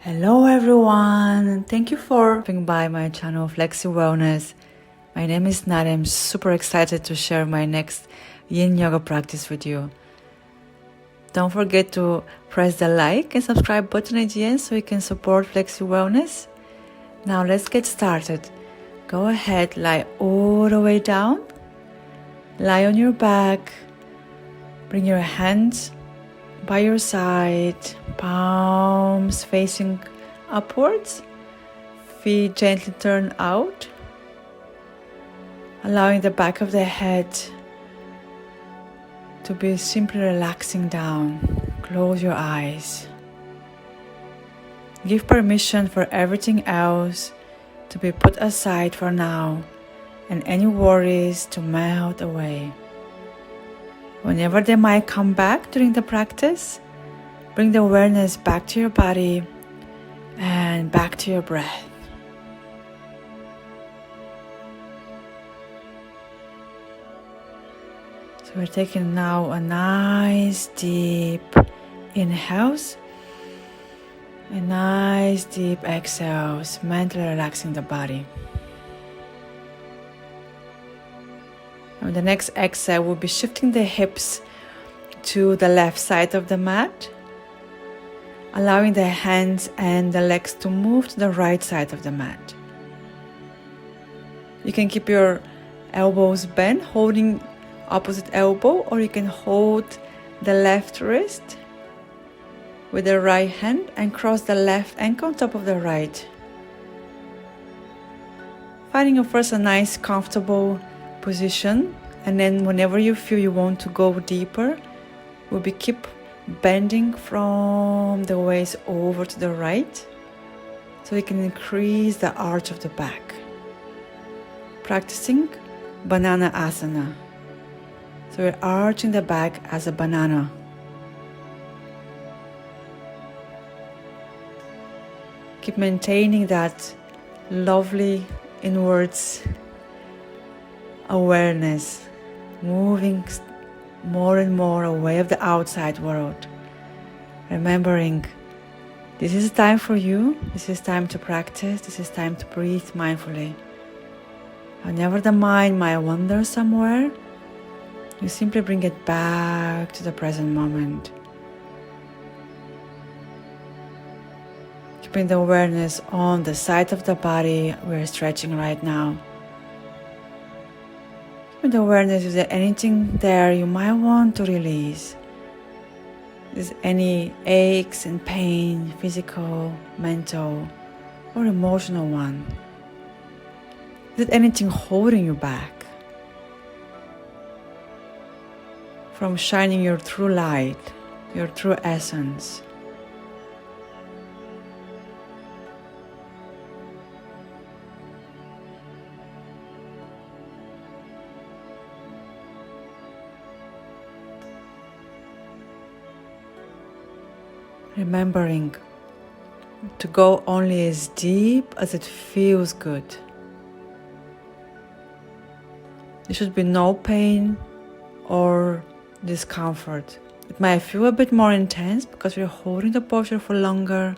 Hello everyone, thank you for coming by my channel FlexiWellness. My name is Nadezhda. I'm super excited to share my next Yin Yoga practice with you. Don't forget to press the like and subscribe button at the end so you can support FlexiWellness. Now let's get started. Go ahead, lie all the way down. Lie on your back. Bring your hands by your side, palms facing upwards, feet gently turn out, allowing the back of the head to be simply relaxing down. Close your eyes. Give permission for everything else to be put aside for now and any worries to melt away. Whenever they might come back during the practice, bring the awareness back to your body and back to your breath. So we're taking now a nice deep inhales, a nice deep exhales, mentally relaxing the body. And the next exhale, we'll be shifting the hips to the left side of the mat, allowing the hands and the legs to move to the right side of the mat. You can keep your elbows bent, holding opposite elbow, or you can hold the left wrist with the right hand and cross the left ankle on top of the right. Finding first a nice comfortable position, and then whenever you feel you want to go deeper, we'll be keep bending from the waist over to the right so you can increase the arch of the back. Practicing banana asana. So we're arching the back as a banana. Keep maintaining that lovely inwards awareness, moving more and more away of the outside world. Remembering this is time for you, this is time to practice, this is time to breathe mindfully. Whenever the mind might wander somewhere, you simply bring it back to the present moment. Keeping the awareness on the side of the body we're stretching right now. With awareness, is there anything there you might want to release? Is any aches and pain, physical, mental, or emotional one? Is it anything holding you back from shining your true light, your true essence? Remembering to go only as deep as it feels good. There should be no pain or discomfort. It might feel a bit more intense because we're holding the posture for longer,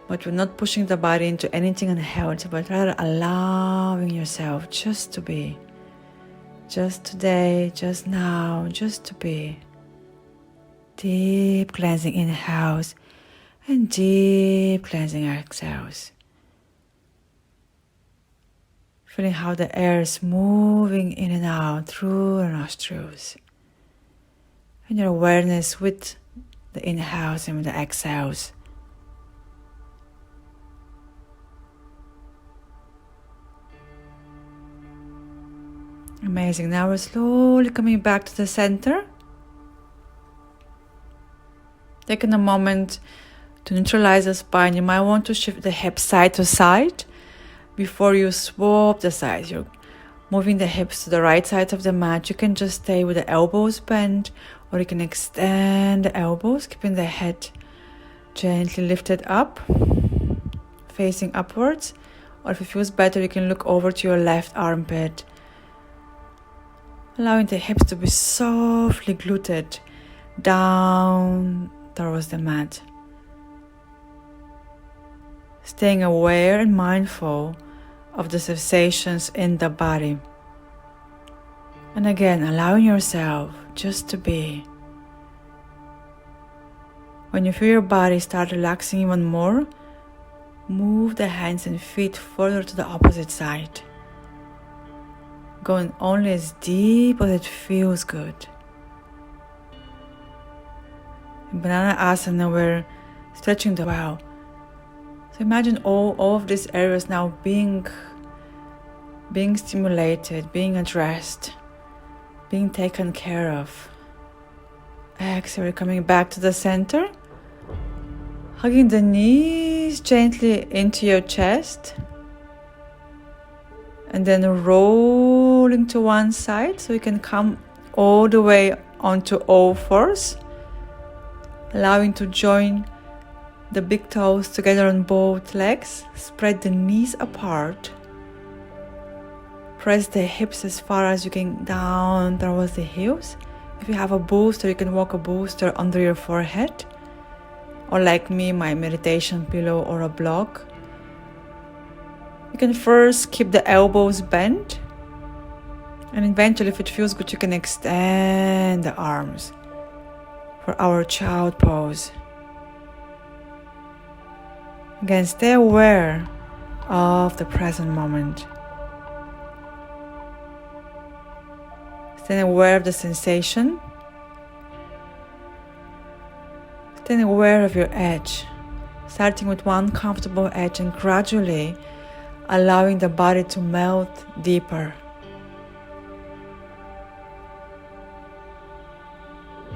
but we're not pushing the body into anything unhealthy, but rather allowing yourself just to be. Just today, just now, just to be. Deep cleansing inhales and deep cleansing exhales. Feeling how the air is moving in and out through the nostrils. And your awareness with the inhales and with the exhales. Amazing. Now we're slowly coming back to the center. Taking a moment to neutralize the spine. You might want to shift the hips side to side before you swap the sides. You're moving the hips to the right side of the mat. You can just stay with the elbows bent, or you can extend the elbows, keeping the head gently lifted up, facing upwards. Or if it feels better, you can look over to your left armpit, allowing the hips to be softly gluted down towards the mat. staying aware and mindful of the sensations in the body. And again, allowing yourself just to be. When you feel your body start relaxing even more, move the hands and feet further to the opposite side, going only as deep as it feels good. In Banana Asana, we're stretching the well. So imagine all of these areas now being stimulated, being addressed, being taken care of. Exhale, coming back to the center, hugging the knees gently into your chest, and then rolling to one side so you can come all the way onto all fours, allowing to join the big toes together on both legs. Spread the knees apart. Press the hips as far as you can down towards the heels. If you have a booster, you can walk a booster under your forehead, or like me, my meditation pillow or a block. You can first keep the elbows bent, and eventually, if it feels good, you can extend the arms for our child pose. Again, stay aware of the present moment. Stay aware of the sensation. Stay aware of your edge, starting with one comfortable edge and gradually allowing the body to melt deeper.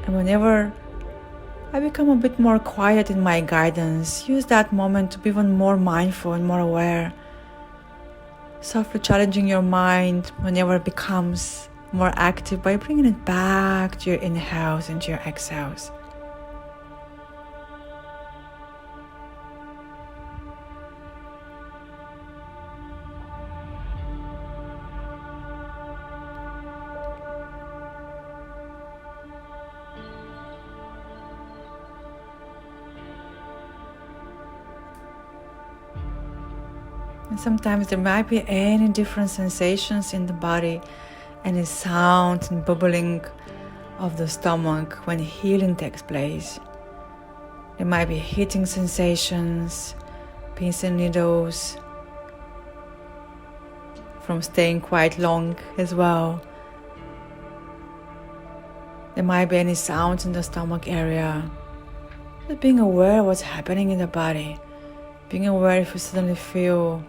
And whenever I become a bit more quiet in my guidance, use that moment to be even more mindful and more aware, softly challenging your mind whenever it becomes more active by bringing it back to your inhales and to your exhales. And sometimes there might be any different sensations in the body, any sounds and bubbling of the stomach when healing takes place. There might be hitting sensations, pins and needles, from staying quite long as well. There might be any sounds in the stomach area. Just being aware of what's happening in the body. Being aware if you suddenly feel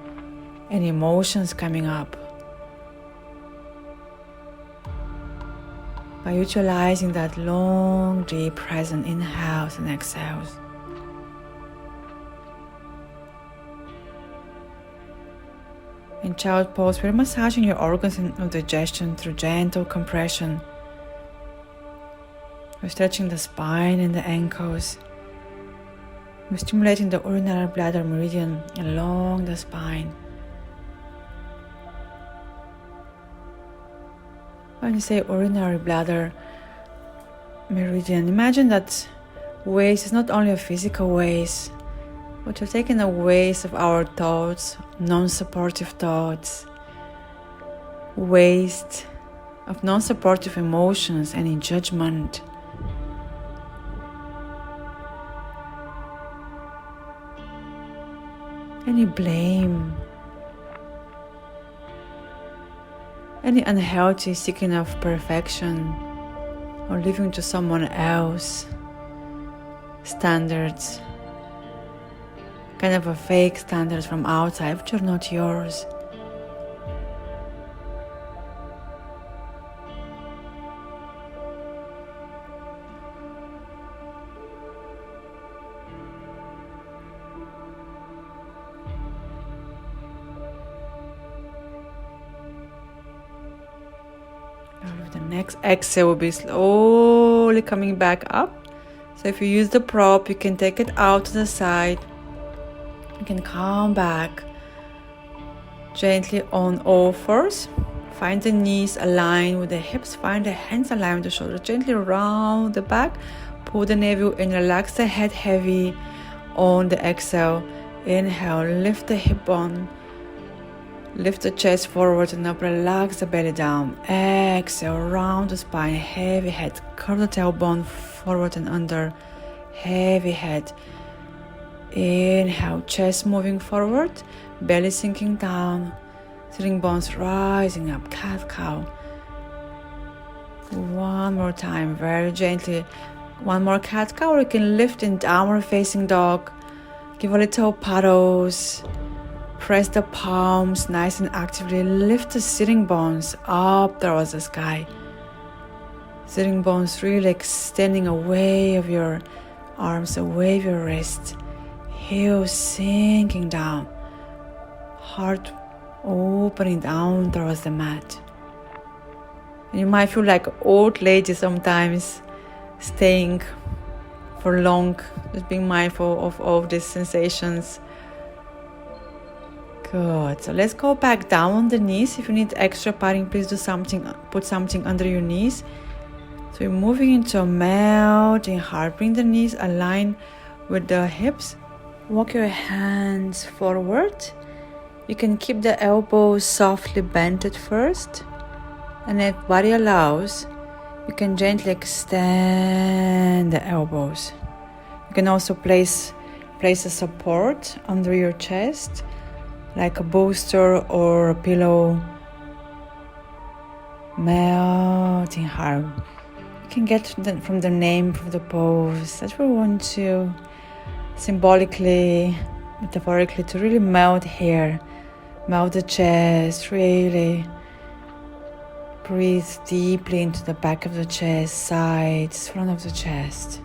any emotions coming up. By utilizing that long, deep, present inhales and exhales. In child pose, we're massaging your organs of digestion through gentle compression. We're stretching the spine and the ankles. We're stimulating the urinary bladder meridian along the spine. When you say urinary bladder meridian, imagine that waste is not only a physical waste, but you're taking a waste of our thoughts, non-supportive thoughts, waste of non-supportive emotions, any judgment. Any blame, any unhealthy seeking of perfection or living to someone else standards, kind of a fake standards from outside which are not yours. The next exhale will be slowly coming back up. So if you use the prop, you can take it out to the side. You can come back gently on all fours. Find the knees aligned with the hips. Find the hands aligned with the shoulders. Gently round the back. Pull the navel in. Relax the head heavy on the exhale. Inhale, lift the hip bone. Lift the chest forward and up, relax the belly down. Exhale, round the spine, heavy head. Curve the tailbone forward and under, heavy head. Inhale, chest moving forward, belly sinking down, sitting bones rising up, cat-cow. One more time, very gently. One more cat-cow, or you can lift in downward facing dog. Give a little paddles. Press the palms nice and actively. Lift the sitting bones up towards the sky. Sitting bones really extending away of your arms, away of your wrist. Heels sinking down. Heart opening down towards the mat. And you might feel like old lady sometimes, staying for long, just being mindful of all these sensations. Good. So let's go back down on the knees. If you need extra padding, please do something. Put something under your knees. So you're moving into a melting heart. Bring the knees align with the hips. Walk your hands forward. You can keep the elbows softly bent at first. And if body allows, you can gently extend the elbows. You can also place a support under your chest, like a bolster or a pillow. Melting heart. You can get from the name, from the pose that we want to symbolically, metaphorically, to really melt here, melt the chest, really breathe deeply into the back of the chest, sides, front of the chest.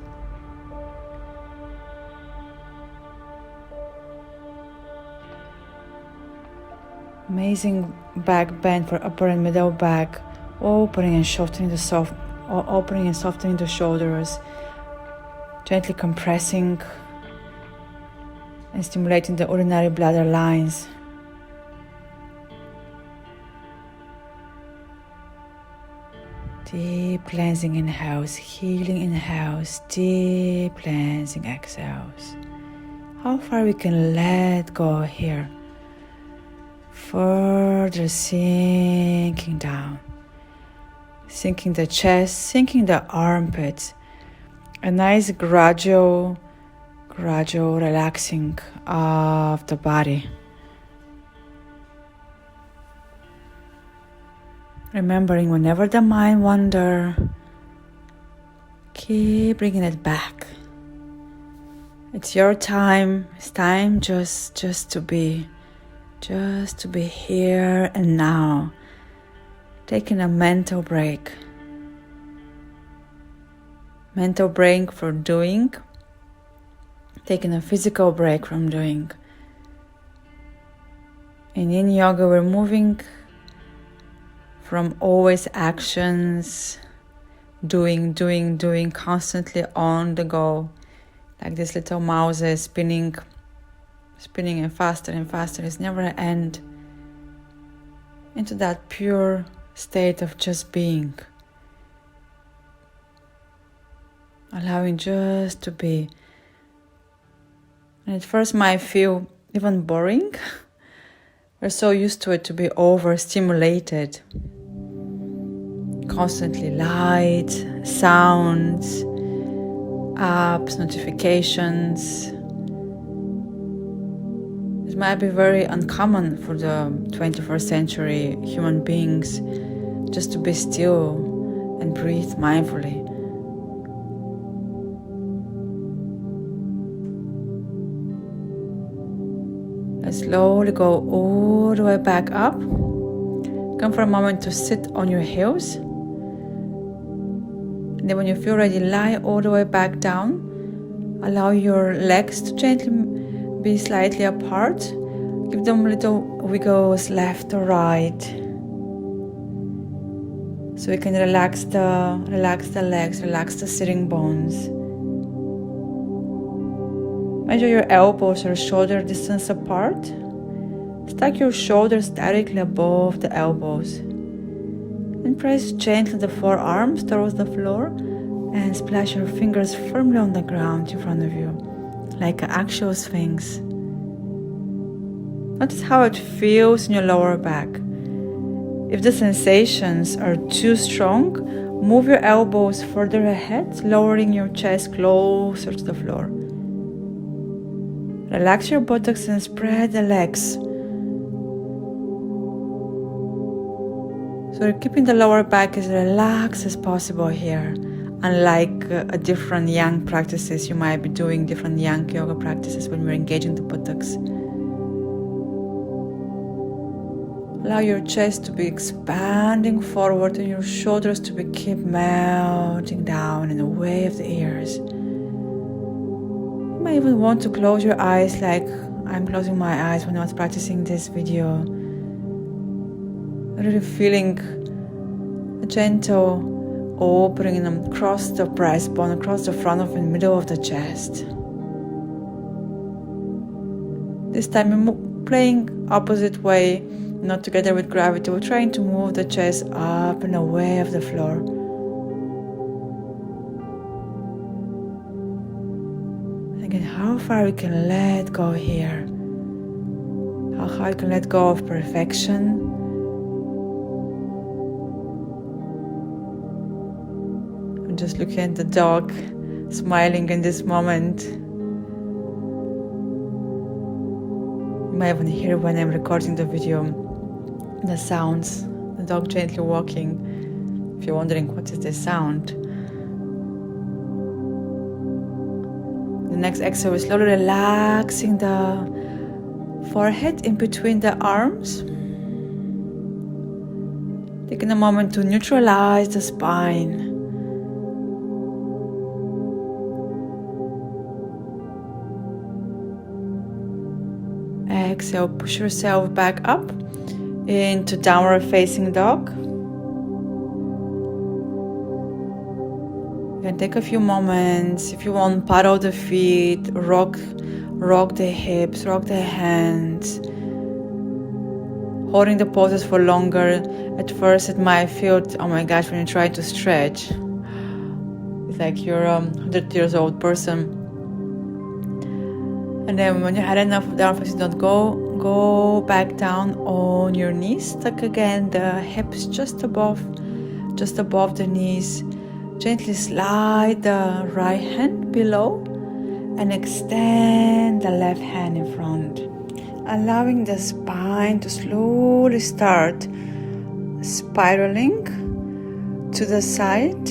Amazing back bend for upper and middle back, opening and softening the shoulders, gently compressing and stimulating the urinary bladder lines. Deep cleansing inhales, healing inhales, deep cleansing exhales. How far we can let go here. Further sinking down, sinking the chest, sinking the armpits. A nice gradual relaxing of the body. Remembering whenever the mind wanders, keep bringing it back. It's your time. It's time just to be. Just to be here and now, taking a mental break. Mental break for doing, taking a physical break from doing. In Yin Yoga, we're moving from always actions, doing, constantly on the go, like these little mouses spinning and faster, it's never an end, into that pure state of just being, allowing just to be. And at first might feel even boring. We're so used to it to be overstimulated, constantly light, sounds, apps, notifications. It might be very uncommon for the 21st century human beings just to be still and breathe mindfully. Let's slowly go all the way back up. Come for a moment to sit on your heels. And then when you feel ready, lie all the way back down. Allow your legs to gently be slightly apart. Give them little wiggles left or right. So we can relax the legs, relax the sitting bones. Measure your elbows or shoulder distance apart. Stack your shoulders directly above the elbows. And press gently the forearms towards the floor and splash your fingers firmly on the ground in front of you, like an actual sphinx. Notice how it feels in your lower back. If the sensations are too strong, move your elbows further ahead, lowering your chest closer to the floor. Relax your buttocks and spread the legs. So you're keeping the lower back as relaxed as possible here. Unlike a different yang practices, you might be doing different yang yoga practices when you're engaging the buttocks. Allow your chest to be expanding forward and your shoulders to keep melting down and away of the ears. You might even want to close your eyes like I'm closing my eyes when I was practicing this video. Really feeling a gentle opening across the breastbone, across the front of the middle of the chest. This time you're playing opposite way, not together with gravity. We're trying to move the chest up and away of the floor. Again, how far we can let go here. How high you can let go of perfection. I'm just looking at the dog, smiling in this moment. You might even hear when I'm recording the video, the sounds, the dog gently walking. If you're wondering what is this sound. The next exhale is slowly relaxing the forehead in between the arms. Taking a moment to neutralize the spine. Exhale, push yourself back up into downward facing dog. You can take a few moments. If you want, paddle the feet, rock the hips, rock the hands. Holding the poses for longer. At first it might feel, oh my gosh, when you try to stretch, it's like you're a 100 years old person. And then when you had enough of down facing dog, go back down on your knees. Tuck again the hips just above the knees. Gently slide the right hand below and extend the left hand in front. Allowing the spine to slowly start spiraling to the side.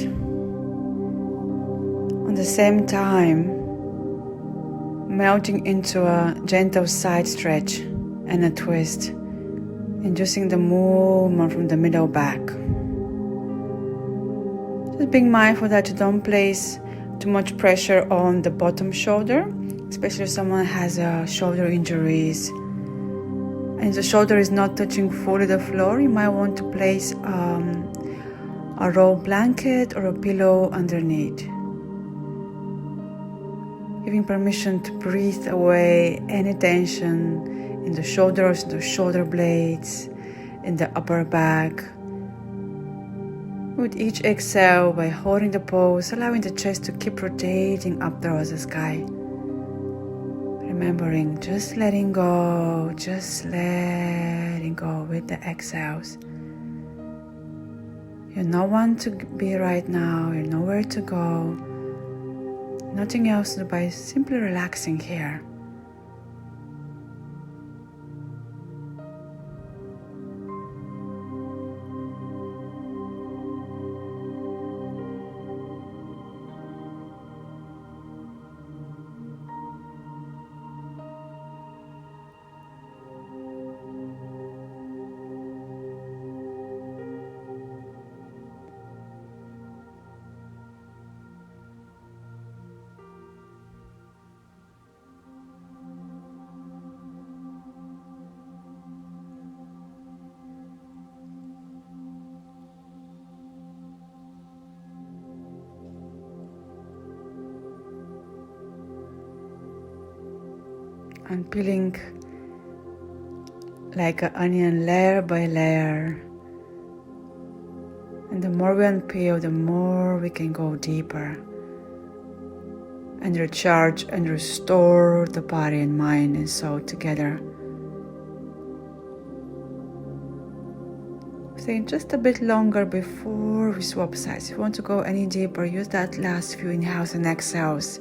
At the same time, melting into a gentle side stretch and a twist, inducing the movement from the middle back. Just being mindful that you don't place too much pressure on the bottom shoulder, especially if someone has shoulder injuries. And if the shoulder is not touching fully the floor, you might want to place a roll blanket or a pillow underneath. Giving permission to breathe away any tension in the shoulders, the shoulder blades, in the upper back. With each exhale, by holding the pose, allowing the chest to keep rotating up towards the sky. Remembering, just letting go with the exhales. You're not one to be right now, you're nowhere to go. Nothing else by simply relaxing here. And peeling like an onion layer by layer. And the more we unpeel, the more we can go deeper and recharge and restore the body and mind and soul together Stay just a bit longer before we swap sides. If you want to go any deeper, use that last few inhales and exhales.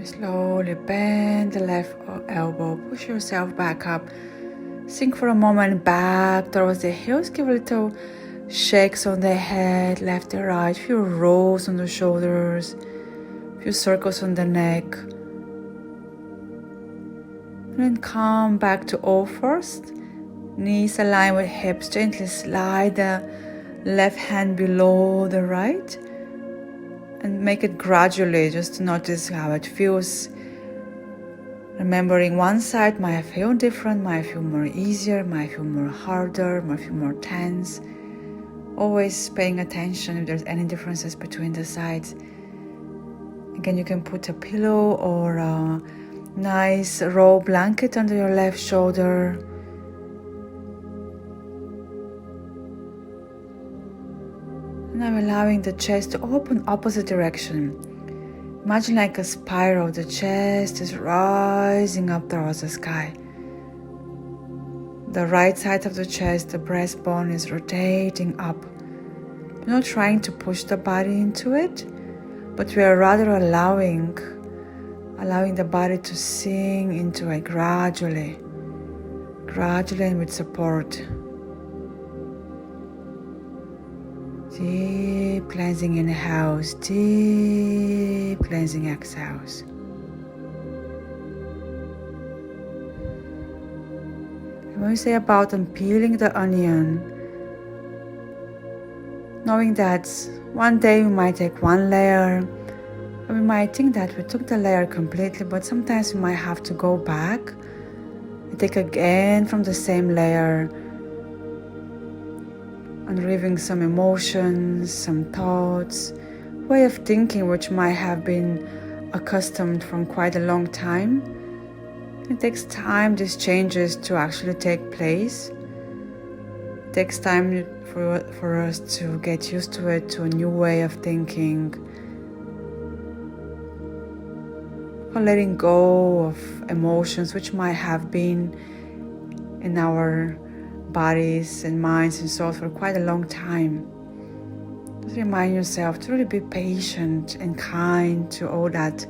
Slowly bend the left elbow, push yourself back up. Sink for a moment back towards the heels. Give a little shakes on the head, left and right. Few rolls on the shoulders, few circles on the neck. And then come back to all first. Knees align with hips. Gently slide the left hand below the right. And make it gradually, just to notice how it feels. Remembering one side might feel different, might feel more easier, might feel more harder, might feel more tense. Always paying attention if there's any differences between the sides. Again, you can put a pillow or a nice roll blanket under your left shoulder. Now allowing the chest to open opposite direction. Imagine like a spiral, the chest is rising up towards the sky. The right side of the chest, the breastbone is rotating up. We're not trying to push the body into it, but we are rather allowing the body to sink into it gradually and with support. Deep cleansing inhales, deep cleansing exhales. And when we say about peeling the onion, knowing that one day we might take one layer, and we might think that we took the layer completely, but sometimes we might have to go back and take again from the same layer, unrevealing some emotions, some thoughts, way of thinking which might have been accustomed from quite a long time. It takes time, these changes, to actually take place. It takes time for us to get used to it, to a new way of thinking. For letting go of emotions which might have been in our bodies and minds and souls for quite a long time. Just remind yourself to really be patient and kind to all that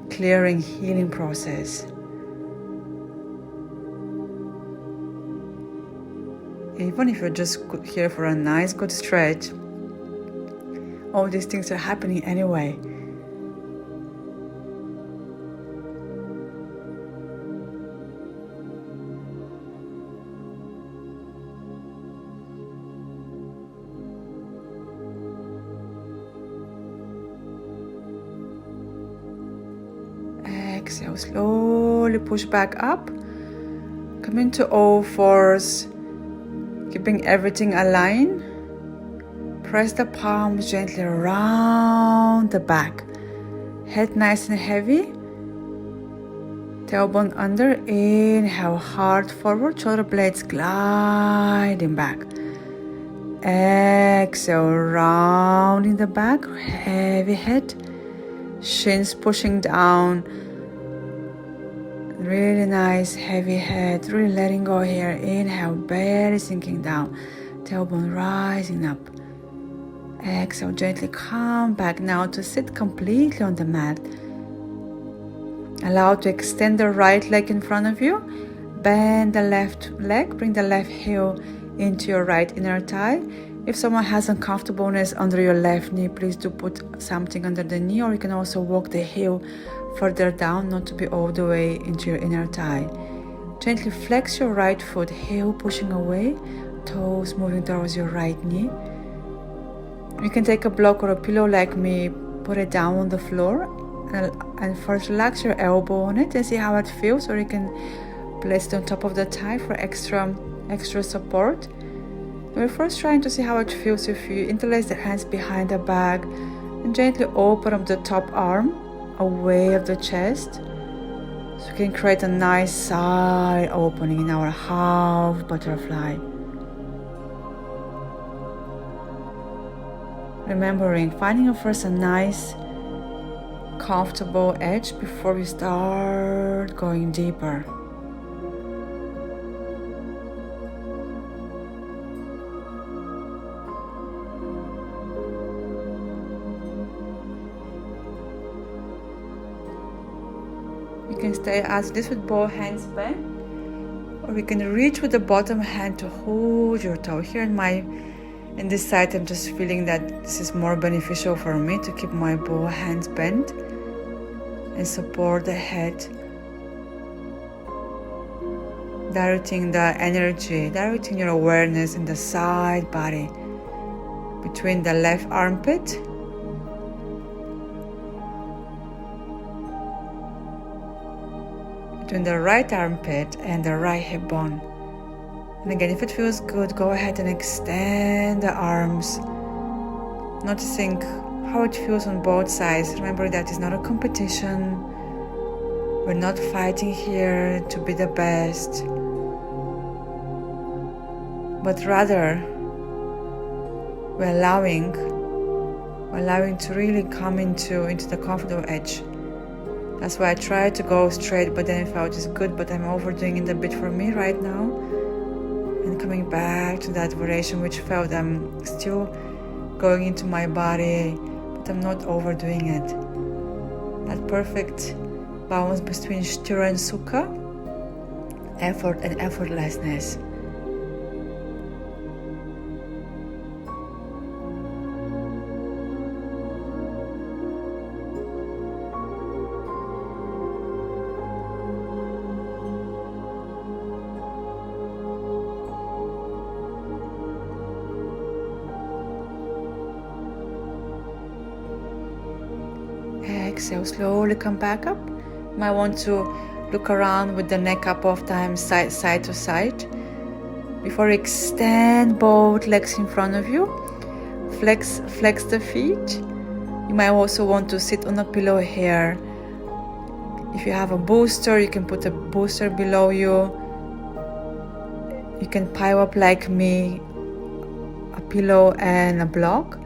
clearing, healing process. Even if you're just here for a nice, good stretch, all these things are happening anyway. Exhale, slowly push back up. Come into all fours, keeping everything aligned. Press the palms gently around the back. Head nice and heavy. Tailbone under. Inhale, heart forward, shoulder blades gliding back. Exhale, rounding the back, heavy head. Shins pushing down. Really nice, heavy head, really letting go here. Inhale, belly sinking down, tailbone rising up. Exhale, gently come back now to sit completely on the mat. Allow to extend the right leg in front of you. Bend the left leg, bring the left heel into your right inner thigh. If someone has uncomfortableness under your left knee, please do put something under the knee, or you can also walk the heel further down, not to be all the way into your inner thigh. Gently flex your right foot, heel pushing away, toes moving towards your right knee. You can take a block or a pillow like me, put it down on the floor, and first relax your elbow on it and see how it feels, or you can place it on top of the thigh for extra support. We're first trying to see how it feels if you interlace the hands behind the back and gently open up the top arm away of the chest. So we can create a nice side opening in our half butterfly. Remembering, finding first a nice, comfortable edge before we start going deeper. You can stay as this with both hands bent, or we can reach with the bottom hand to hold your toe. Here in this side, I'm just feeling that this is more beneficial for me to keep my both hands bent and support the head, directing the energy, directing your awareness in the side body between the left armpit between the right armpit and the right hip bone. And again, if it feels good, go ahead and extend the arms, noticing how it feels on both sides. Remember that it's not a competition. We're not fighting here to be the best, but rather we're allowing to really come into the comfortable edge. That's why I tried to go straight, but then I felt it's good, but I'm overdoing it a bit for me right now. And coming back to that variation which felt I'm still going into my body, but I'm not overdoing it. That perfect balance between sthira and sukha, effort and effortlessness. Exhale, slowly come back up. You might want to look around with the neck a couple of times, side to side. Before you extend both legs in front of you, flex the feet. You might also want to sit on a pillow here. If you have a booster, you can put a booster below you. You can pile up like me, a pillow and a block.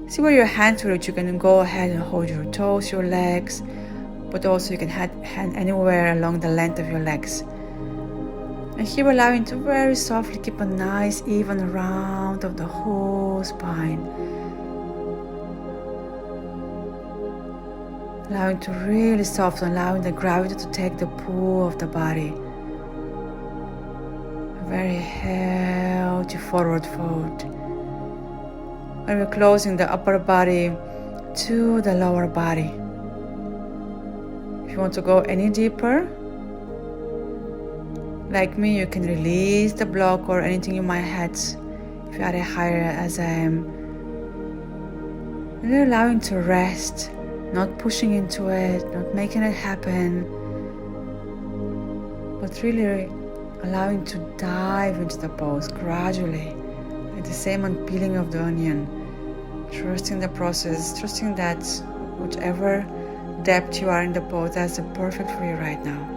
See where your hands reach. You can go ahead and hold your toes, your legs, but also you can hand anywhere along the length of your legs. And here allowing to very softly keep a nice even round of the whole spine. Allowing to really soften, allowing the gravity to take the pull of the body. A very healthy forward fold. And we're closing the upper body to the lower body. If you want to go any deeper, like me, you can release the block or anything you might have if you are higher as I am. And you're allowing to rest, not pushing into it, not making it happen, but really allowing to dive into the pose gradually. Like the same on peeling of the onion, trusting the process, trusting that whichever depth you are in the pose, that's the perfect for you right now.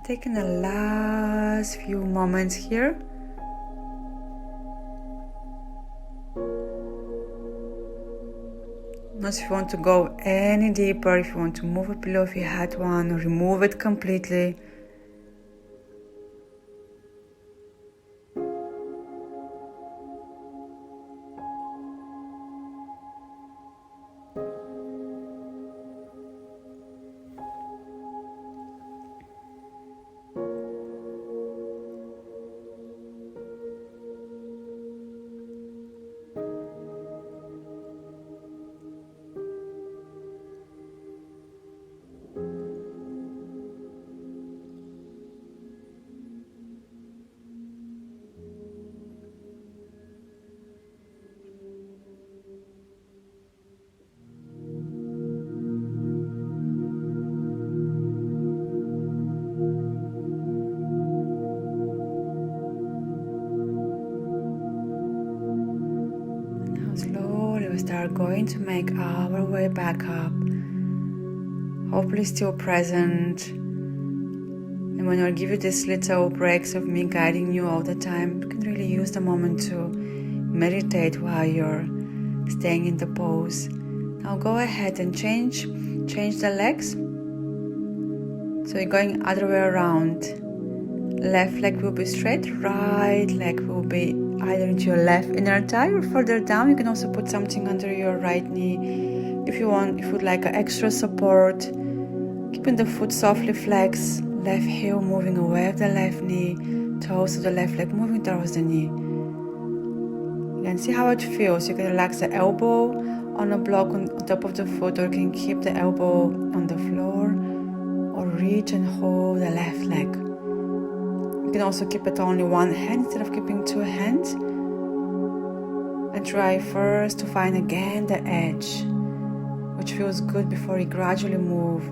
Taking the last few moments here. Not if you want to go any deeper, if you want to move a pillow if you had one, or remove it completely. are going to make our way back up, hopefully still present. And when I give you these little breaks of me guiding you all the time, you can really use the moment to meditate while you're staying in the pose. Now go ahead and change the legs. So you're going other way around. Left leg will be straight, right leg will be either into your left inner thigh or further down. You can also put something under your right knee if you would like an extra support. Keeping the foot softly flexed, left heel moving away from the left knee, toes of the left leg moving towards the knee. You can see how it feels. You can relax the elbow on a block on top of the foot, or you can keep the elbow on the floor, or reach and hold the left leg. You can also keep it only one hand instead of keeping two hands. And try first to find again the edge, which feels good before you gradually move.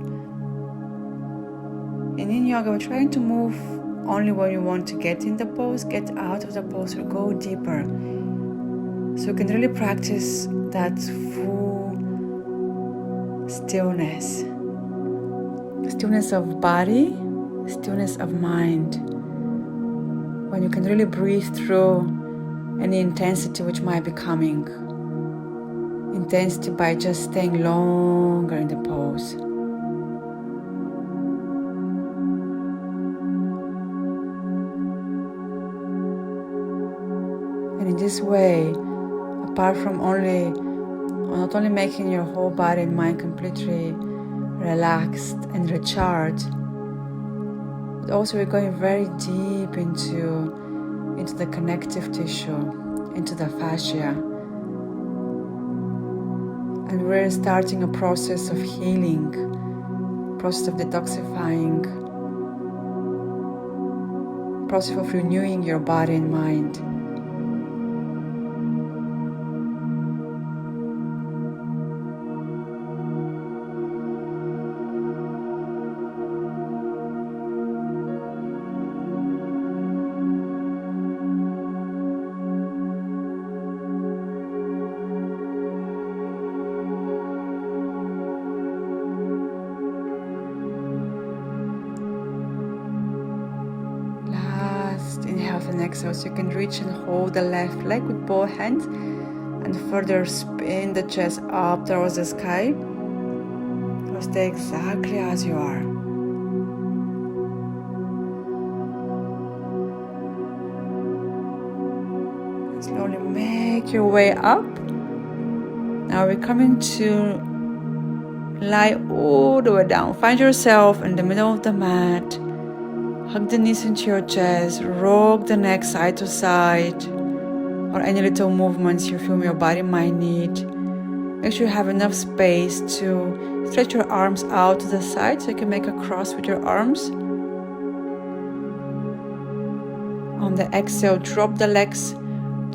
In Yin Yoga, we're trying to move only when you want to get in the pose, get out of the pose, or go deeper. So you can really practice that full stillness. Stillness of body, stillness of mind. When you can really breathe through any intensity which might be coming. Intensity by just staying longer in the pose. And in this way, apart from not only making your whole body and mind completely relaxed and recharged, but also we're going very deep into the connective tissue, into the fascia. And we're starting a process of healing, process of detoxifying, process of renewing your body and mind. Inhale and exhale, so you can reach and hold the left leg with both hands and further spin the chest up towards the sky, or stay exactly as you are. And slowly make your way up. Now we're coming to lie all the way down. Find yourself in the middle of the mat. Hug the knees into your chest, rock the neck side to side, or any little movements you feel your body might need. Make sure you have enough space to stretch your arms out to the side so you can make a cross with your arms. On the exhale, drop the legs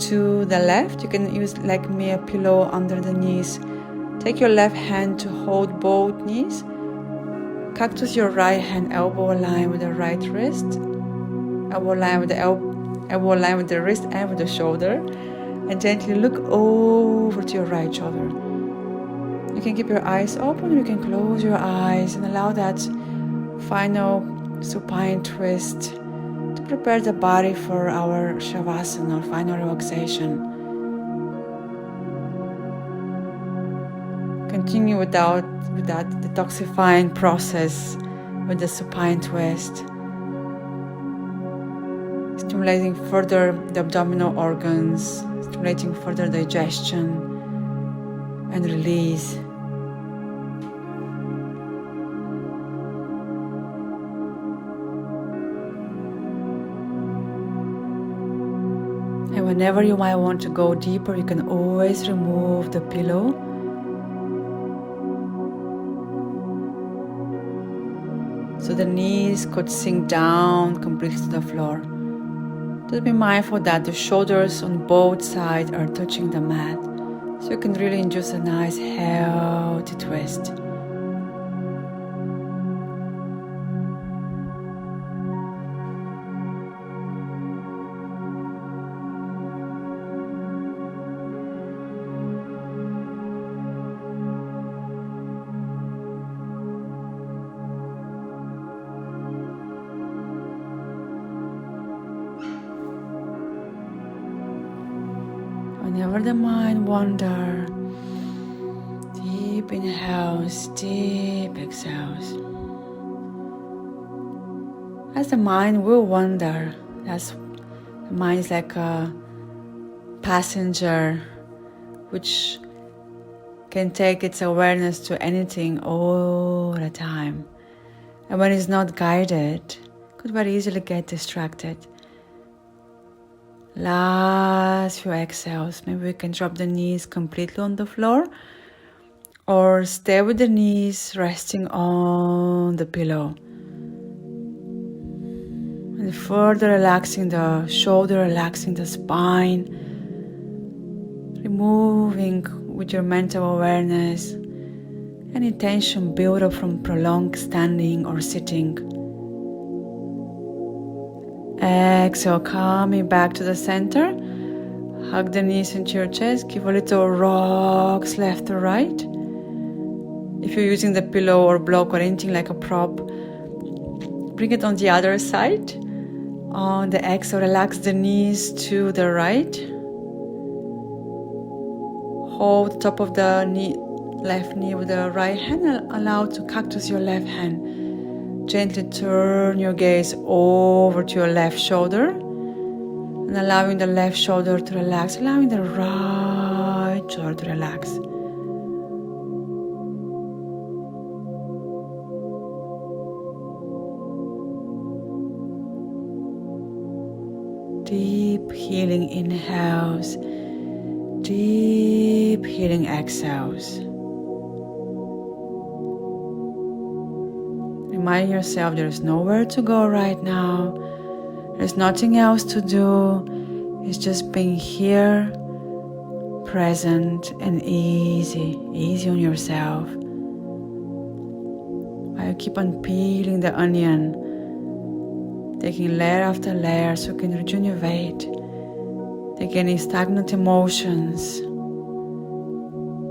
to the left. You can use, like me, a pillow under the knees. Take your left hand to hold both knees. Cactus your right hand, elbow aligned with the right wrist, elbow aligned with the elbow aligned with the wrist and with the shoulder, and gently look over to your right shoulder. You can keep your eyes open, or you can close your eyes and allow that final supine twist to prepare the body for our Shavasana, or final relaxation. Continue with that detoxifying process with the supine twist, stimulating further the abdominal organs, stimulating further digestion and release. And whenever you might want to go deeper, you can always remove the pillow. So the knees could sink down completely to the floor. Just be mindful that the shoulders on both sides are touching the mat, so you can really induce a nice healthy twist. Whenever the mind wanders, deep inhales, deep exhales. As the mind will wander, the mind is like a passenger which can take its awareness to anything all the time. And when it's not guided, could very easily get distracted. Last few exhales, maybe we can drop the knees completely on the floor or stay with the knees resting on the pillow. And further relaxing the shoulder, relaxing the spine, removing with your mental awareness any tension built up from prolonged standing or sitting. Exhale, coming back to the center. Hug the knees into your chest. Give a little rocks left or right. If you're using the pillow or block or anything like a prop, bring it on the other side. On the exhale, relax the knees to the right. Hold the top of the left knee with the right hand and allow to cactus your left hand. Gently turn your gaze over to your left shoulder and allowing the left shoulder to relax, allowing the right shoulder to relax. Deep healing inhales, deep healing exhales. Remind yourself there is nowhere to go right now. There's nothing else to do. It's just being here, present and easy on yourself. While you keep on peeling the onion, taking layer after layer so you can rejuvenate. Take any stagnant emotions.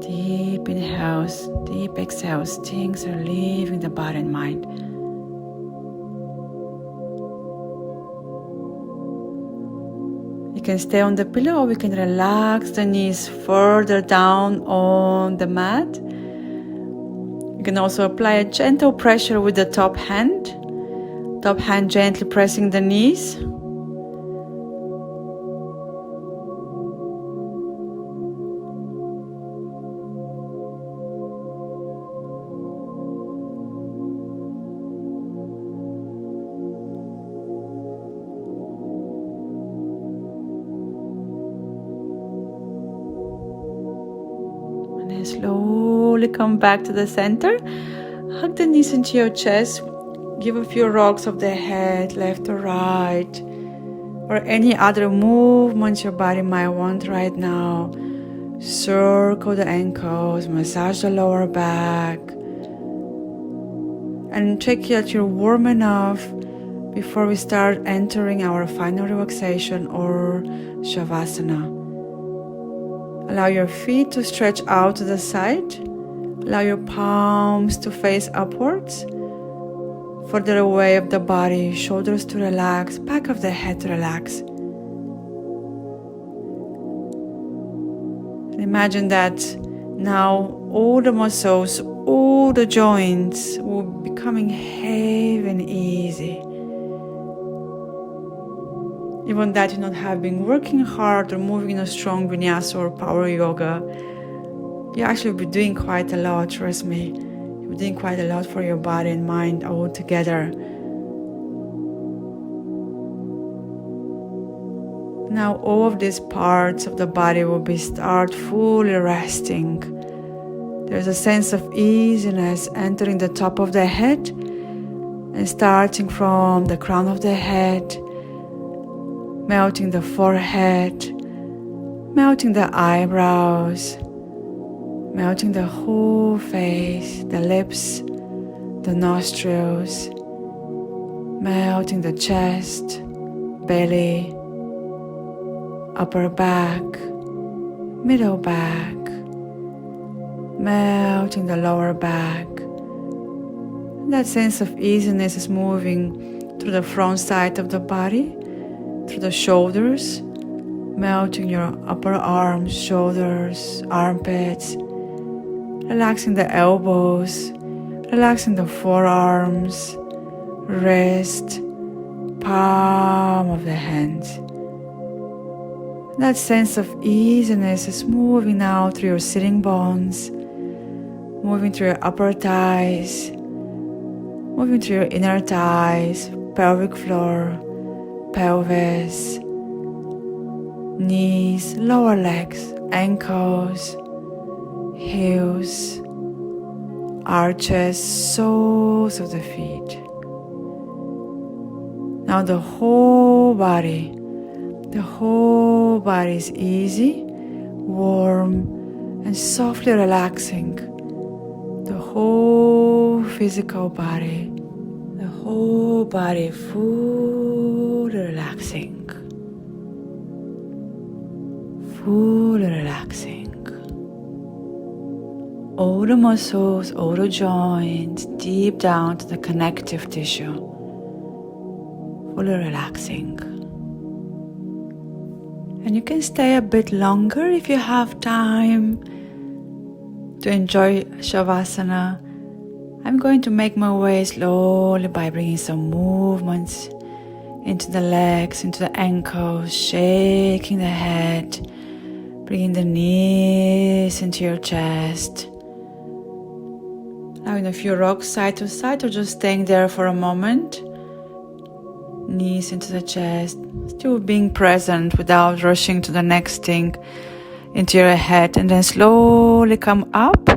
Deep inhales, deep exhales, things are leaving the body and mind. You can stay on the pillow or we can relax the knees further down on the mat. You can also apply a gentle pressure with the top hand. Top hand gently pressing the knees. Slowly come back to the center. Hug the knees into your chest. Give a few rocks of the head, left or right, or any other movements your body might want right now. Circle the ankles, massage the lower back, and check that you're warm enough before we start entering our final relaxation or Shavasana. Allow your feet to stretch out to the side. Allow your palms to face upwards. Further away of the body, shoulders to relax, back of the head to relax. And imagine that now all the muscles, all the joints will be becoming heavy and easy. Even that you not have been working hard or moving in a strong vinyasa or power yoga, you actually be doing quite a lot, trust me. You're doing quite a lot for your body and mind all together. Now all of these parts of the body will start fully resting. There's a sense of easiness entering the top of the head and starting from the crown of the head, melting the forehead, melting the eyebrows, melting the whole face, the lips, the nostrils, melting the chest, belly, upper back, middle back, melting the lower back. That sense of easiness is moving through the front side of the body, through the shoulders, melting your upper arms, shoulders, armpits, relaxing the elbows, relaxing the forearms, wrist, palm of the hand. That sense of easiness is moving now through your sitting bones, moving through your upper thighs, moving through your inner thighs, pelvic floor, pelvis, knees, lower legs, ankles, heels, arches, soles of the feet. Now the whole body is easy, warm, and softly relaxing. The whole physical body, the whole body fully relaxing, fully relaxing. All the muscles, all the joints, deep down to the connective tissue, fully relaxing. And you can stay a bit longer if you have time to enjoy Shavasana. I'm going to make my way slowly by bringing some movements into the legs, into the ankles, shaking the head, bringing the knees into your chest. Now, if you rock side to side or just staying there for a moment, knees into the chest, still being present without rushing to the next thing into your head, and then slowly come up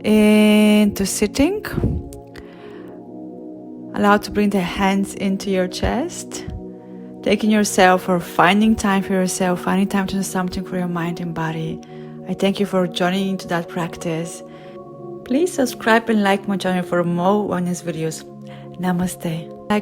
into sitting. Allow to bring the hands into your chest, taking yourself or finding time for yourself, finding time to do something for your mind and body. I thank you for joining into that practice. Please subscribe and like my channel for more wellness videos. Namaste. Like